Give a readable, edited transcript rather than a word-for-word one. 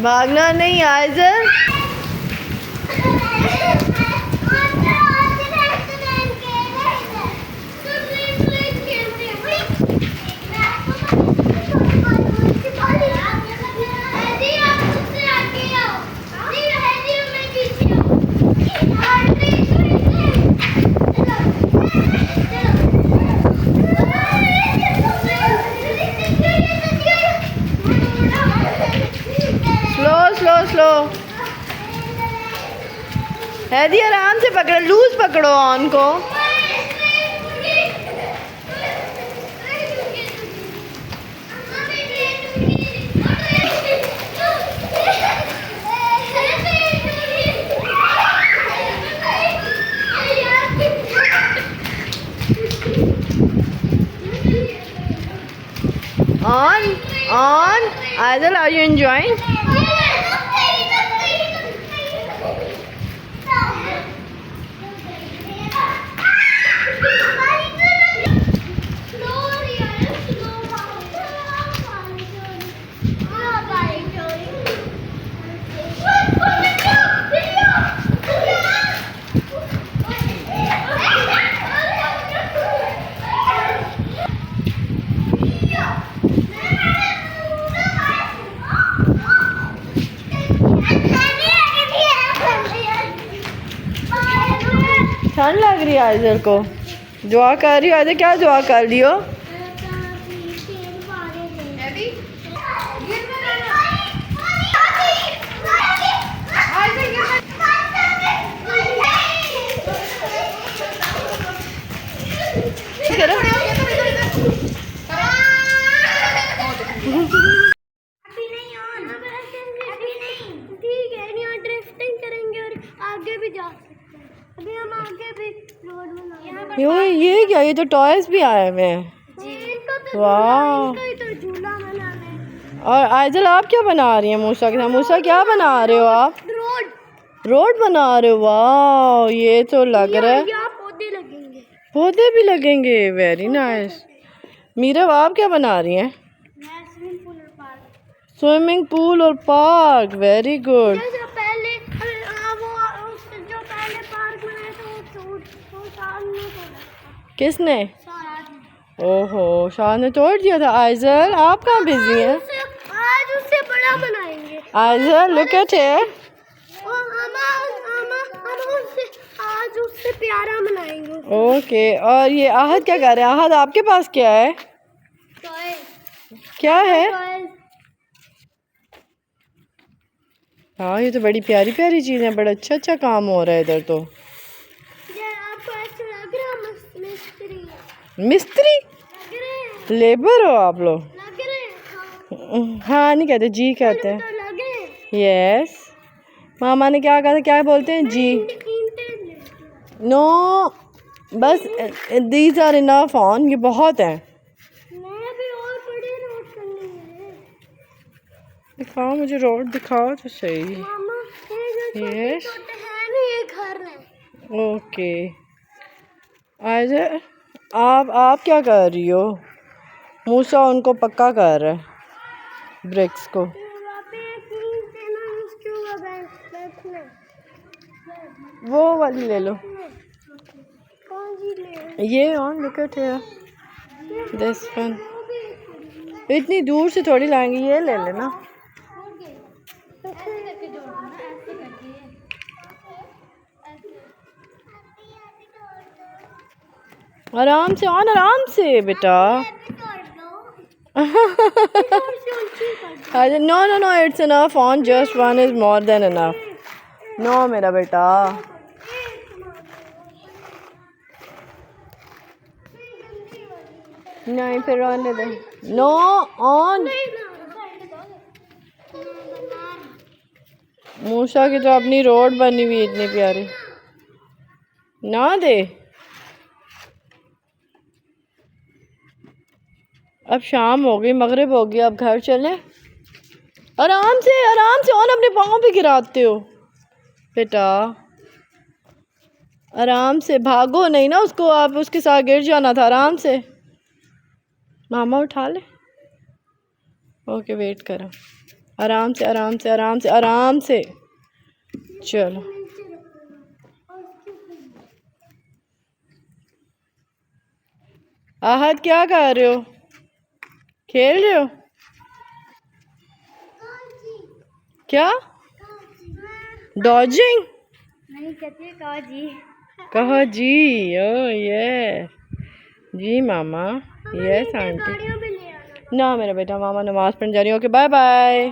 भागना नहीं आइजल। स्लो हैदी, आराम से पकड़ो, लूज पकड़ो ऑन को। on Aizal, are you enjoying? ठंड लग रही है आइजल को। दुआ कर रही हो आइजल, क्या दुआ कर रही हो? आगे भी जा सकते हैं। अभी हम आगे भी रोड बना। ये क्या, ये तो टॉयज भी आए हुए हैं। वाह, तो झूला बना रहे। और आइजल आप क्या बना रही हैं मूसा के साथ? मूसा क्या बना रहे हो आप? रोड बना रहे हो। वाह, ये तो लग रहा है यहाँ पौधे लगेंगे। पौधे भी लगेंगे। Very nice. मीरा आप क्या बना रही हैं? स्विमिंग पूल और पार्क। Very good. किसने? ओहो, शाह ने तोड़ दिया था। आइजल आप कहाँ बिजी हैं? आज उससे बड़ा बनाएंगे। Aizawl look at here. आज उससे प्यारा बनाएंगे। ओके, और ये आहद क्या कर रहे हैं? आहद आपके पास क्या है? क्या है? हाँ, ये तो बड़ी प्यारी प्यारी चीज़ है। बड़ा अच्छा अच्छा काम हो रहा है इधर तो। मिस्त्री लेबर हो आप लोग? हाँ नहीं कहते, जी कहते हैं। यस, मामा ने क्या कहा था? क्या बोलते हैं? जी। नो, बस दीज आर इनफ ऑन, ये बहुत हैं। दिखाओ मुझे, रोड दिखाओ तो सही। Yes, okay. आज आप क्या कर रही हो? मूसा उनको पक्का कर रहा है ब्रिक्स को। वो वाली ले लो। ये on look at here, this one. इतनी दूर से थोड़ी लाएंगे, ये ले लेना। आराम से ऑन, आराम से बेटा। No no no, it's enough on, just one is more than enough. No मेरा बेटा। नहीं, फिर रहने दे। Know on. मूसा की तो अपनी रोड बनी हुई इतनी प्यारी। ना दे। अब शाम हो गई, मगरिब हो गई, अब घर चलें। आराम से ऑन, अपने पाँव पे गिराते हो बेटा। आराम से, भागो नहीं ना उसको, आप उसके साथ गिर जाना था। आराम से, मामा उठा ले। ओके, वेट करो। आराम से आराम से आराम से आराम से। चलो आहद क्या कर रहे हो? खेल रहे हो क्या? डॉजिंग? नहीं कहती कहो जी। कहो जी। ओ ये जी मामा। Yes aunty. गाड़ियों में ले आना। ना मेरा बेटा, मामा नमाज पढ़ने जा रही हूँ। Okay bye bye.